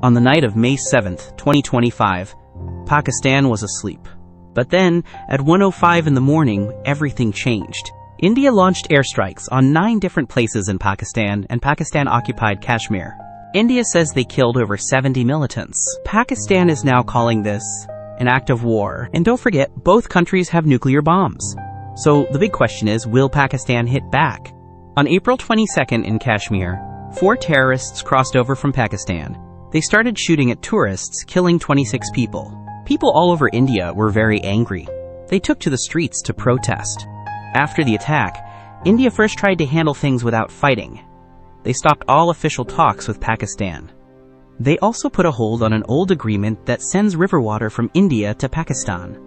On the night of May 7, 2025, Pakistan was asleep. But then, at 1:05 in the morning, everything changed. India launched airstrikes on 9 different places in Pakistan and Pakistan-occupied Kashmir. India says they killed over 70 militants. Pakistan is now calling this an act of war. And don't forget, both countries have nuclear bombs. So the big question is, will Pakistan hit back? On April 22nd in Kashmir, 4 terrorists crossed over from Pakistan. They started shooting at tourists, killing 26 people. People all over India were very angry. They took to the streets to protest. After the attack, India first tried to handle things without fighting. They stopped all official talks with Pakistan. They also put a hold on an old agreement that sends river water from India to Pakistan.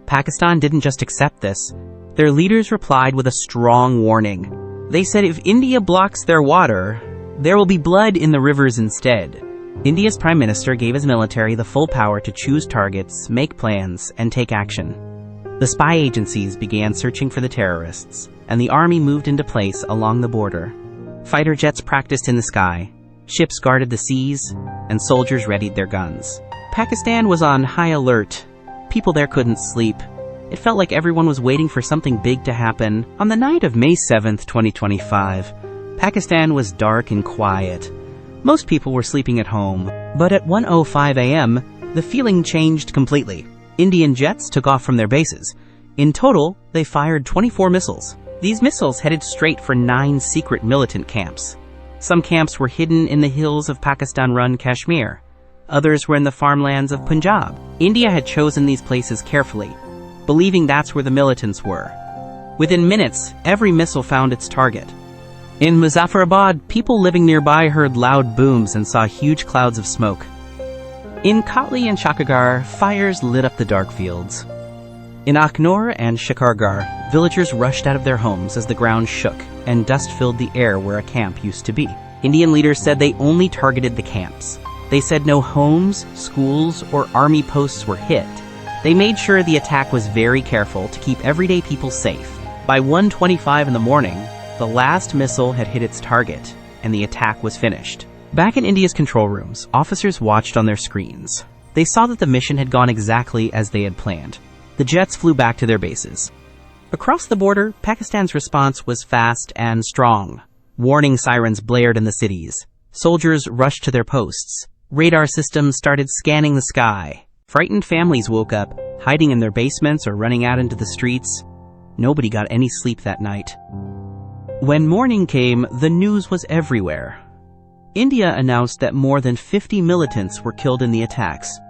Pakistan didn't just accept this. Their leaders replied with a strong warning. They said if India blocks their water, there will be blood in the rivers instead. India's Prime Minister gave his military the full power to choose targets, make plans, and take action. The spy agencies began searching for the terrorists, and the army moved into place along the border. Fighter jets practiced in the sky, ships guarded the seas, and soldiers readied their guns. Pakistan was on high alert. People there couldn't sleep. It felt like everyone was waiting for something big to happen. On the night of May 7, 2025, Pakistan was dark and quiet. Most people were sleeping at home, but at 1:05 a.m., the feeling changed completely. Indian jets took off from their bases. In total, they fired 24 missiles. These missiles headed straight for 9 secret militant camps. Some camps were hidden in the hills of Pakistan-run Kashmir. Others were in the farmlands of Punjab. India had chosen these places carefully, believing that's where the militants were. Within minutes, every missile found its target. In Muzaffarabad, people living nearby heard loud booms and saw huge clouds of smoke. In Kotli and Shakagar, fires lit up the dark fields. In Akhnor and Shikargarh, villagers rushed out of their homes as the ground shook and dust filled the air where a camp used to be. Indian leaders said they only targeted the camps. They said no homes, schools, or army posts were hit. They made sure the attack was very careful to keep everyday people safe. By 1:25 in the morning, the last missile had hit its target, and the attack was finished. Back in India's control rooms, officers watched on their screens. They saw that the mission had gone exactly as they had planned. The jets flew back to their bases. Across the border, Pakistan's response was fast and strong. Warning sirens blared in the cities. Soldiers rushed to their posts. Radar systems started scanning the sky. Frightened families woke up, hiding in their basements or running out into the streets. Nobody got any sleep that night. When morning came, the news was everywhere. India announced that more than 50 militants were killed in the attacks.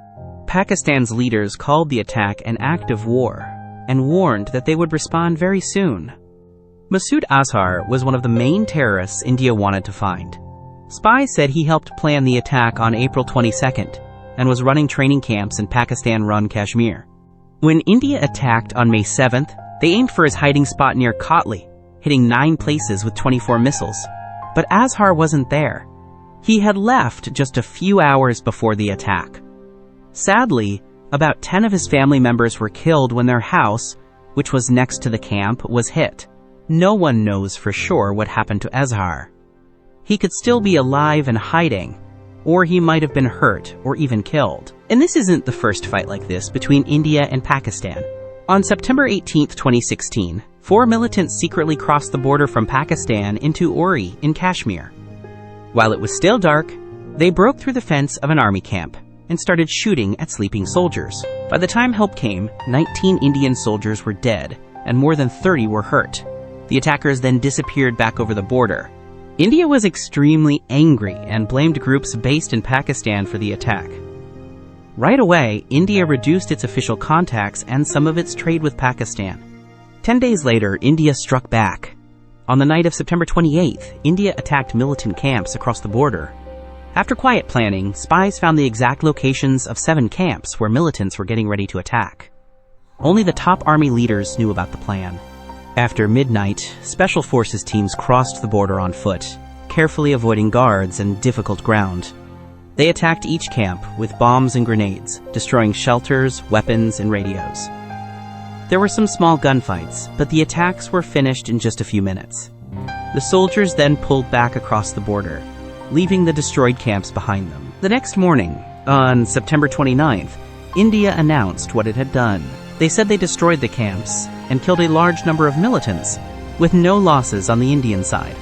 Pakistan's leaders called the attack an act of war and warned that they would respond very soon. Masood Azhar was one of the main terrorists India wanted to find. Spies said he helped plan the attack on April 22nd and was running training camps in Pakistan-run Kashmir. When India attacked on May 7th, they aimed for his hiding spot near Kotli, hitting 9 places with 24 missiles. But Azhar wasn't there. He had left just a few hours before the attack. Sadly, about 10 of his family members were killed when their house, which was next to the camp, was hit. No one knows for sure what happened to Azhar. He could still be alive and hiding, or he might have been hurt or even killed. And this isn't the first fight like this between India and Pakistan. On September 18, 2016, 4 militants secretly crossed the border from Pakistan into Uri in Kashmir. While it was still dark, they broke through the fence of an army camp and started shooting at sleeping soldiers. By the time help came, 19 Indian soldiers were dead and more than 30 were hurt. The attackers then disappeared back over the border. India was extremely angry and blamed groups based in Pakistan for the attack. Right away, India reduced its official contacts and some of its trade with Pakistan. 10 days later, India struck back. On the night of September 28th, India attacked militant camps across the border. After quiet planning, spies found the exact locations of 7 camps where militants were getting ready to attack. Only the top army leaders knew about the plan. After midnight, special forces teams crossed the border on foot, carefully avoiding guards and difficult ground. They attacked each camp with bombs and grenades, destroying shelters, weapons, and radios. There were some small gunfights, but the attacks were finished in just a few minutes. The soldiers then pulled back across the border, leaving the destroyed camps behind them. The next morning, on September 29th, India announced what it had done. They said they destroyed the camps and killed a large number of militants, with no losses on the Indian side.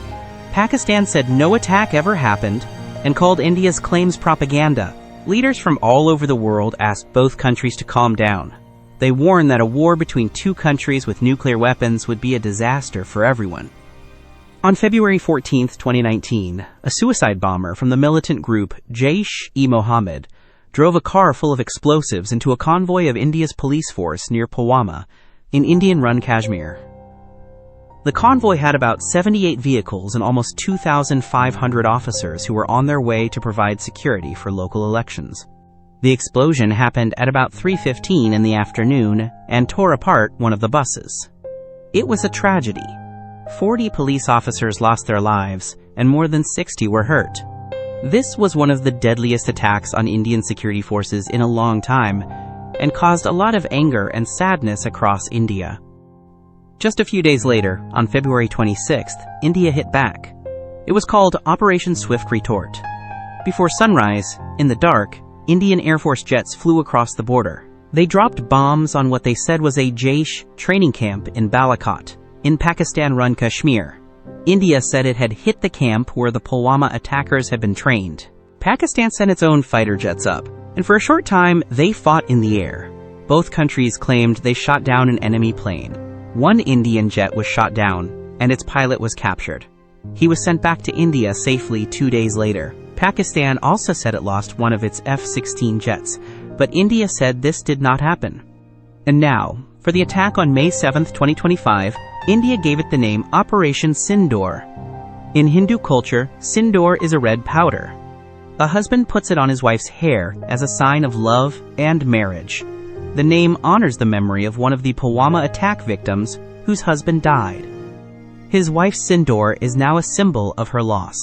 Pakistan said no attack ever happened and called India's claims propaganda. Leaders from all over the world asked both countries to calm down. They warned that a war between two countries with nuclear weapons would be a disaster for everyone. On February 14, 2019, a suicide bomber from the militant group Jaish-e-Mohammed drove a car full of explosives into a convoy of India's police force near Pulwama in Indian-run Kashmir. The convoy had about 78 vehicles and almost 2,500 officers who were on their way to provide security for local elections. The explosion happened at about 3:15 in the afternoon and tore apart one of the buses. It was a tragedy. 40 police officers lost their lives and more than 60 were hurt. This was one of the deadliest attacks on Indian security forces in a long time and caused a lot of anger and sadness across India. Just a few days later, on February 26th, India hit back. It was called Operation Swift Retort. Before sunrise, in the dark, Indian Air Force jets flew across the border. They dropped bombs on what they said was a Jaish training camp in Balakot, in Pakistan-run Kashmir. India said it had hit the camp where the Pulwama attackers had been trained. Pakistan sent its own fighter jets up, and for a short time, they fought in the air. Both countries claimed they shot down an enemy plane. One Indian jet was shot down, and its pilot was captured. He was sent back to India safely 2 days later. Pakistan also said it lost one of its F-16 jets, but India said this did not happen. And now, for the attack on May 7, 2025, India gave it the name Operation Synindor. In Hindu culture, Synindor is a red powder. A husband puts it on his wife's hair as a sign of love and marriage. The name honors the memory of one of the Pulwama attack victims whose husband died. His wife's Synindor is now a symbol of her loss.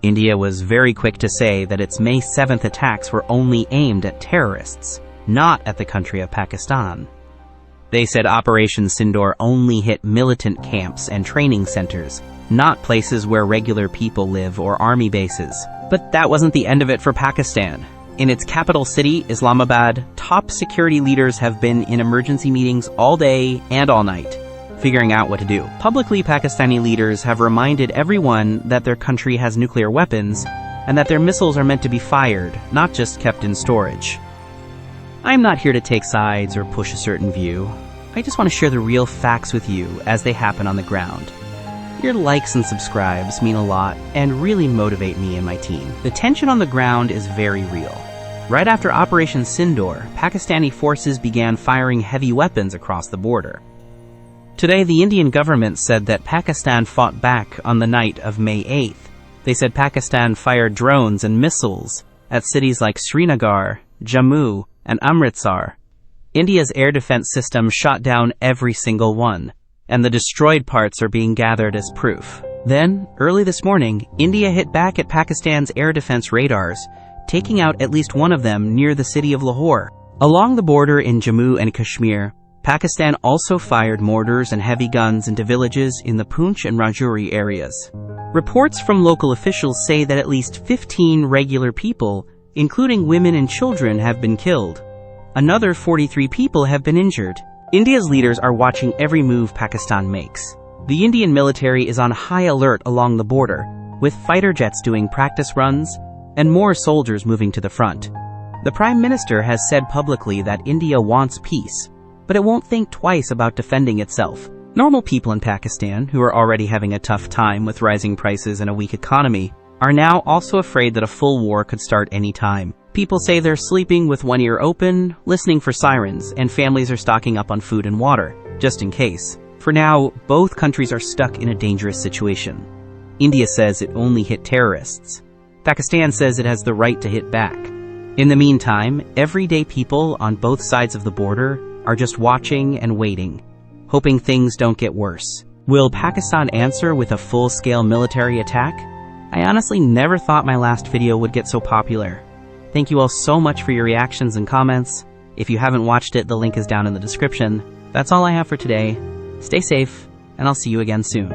India was very quick to say that its May 7th attacks were only aimed at terrorists, not at the country of Pakistan. They said Operation Synindor only hit militant camps and training centers, not places where regular people live or army bases. But that wasn't the end of it for Pakistan. In its capital city, Islamabad, top security leaders have been in emergency meetings all day and all night, figuring out what to do. Publicly, Pakistani leaders have reminded everyone that their country has nuclear weapons and that their missiles are meant to be fired, not just kept in storage. I'm not here to take sides or push a certain view. I just want to share the real facts with you as they happen on the ground. Your likes and subscribes mean a lot and really motivate me and my team. The tension on the ground is very real. Right after Operation Synindor, Pakistani forces began firing heavy weapons across the border. Today, the Indian government said that Pakistan fought back on the night of May 8th. They said Pakistan fired drones and missiles at cities like Srinagar, Jammu, and Amritsar. India's air defense system shot down every single one, and the destroyed parts are being gathered as proof. Then, early this morning, India hit back at Pakistan's air defense radars, taking out at least one of them near the city of Lahore. Along the border in Jammu and Kashmir, Pakistan also fired mortars and heavy guns into villages in the Poonch and Rajouri areas. Reports from local officials say that at least 15 regular people, including women and children, have been killed. Another 43 people have been injured. India's leaders are watching every move Pakistan makes. The Indian military is on high alert along the border, with fighter jets doing practice runs and more soldiers moving to the front. The Prime Minister has said publicly that India wants peace, but it won't think twice about defending itself. Normal people in Pakistan, who are already having a tough time with rising prices and a weak economy, are now also afraid that a full war could start any time. People say they're sleeping with one ear open, listening for sirens, and families are stocking up on food and water, just in case. For now, both countries are stuck in a dangerous situation. India says it only hit terrorists. Pakistan says it has the right to hit back. In the meantime, everyday people on both sides of the border are just watching and waiting, hoping things don't get worse. Will Pakistan answer with a full-scale military attack? I honestly never thought my last video would get so popular. Thank you all so much for your reactions and comments. If you haven't watched it, the link is down in the description. That's all I have for today. Stay safe, and I'll see you again soon.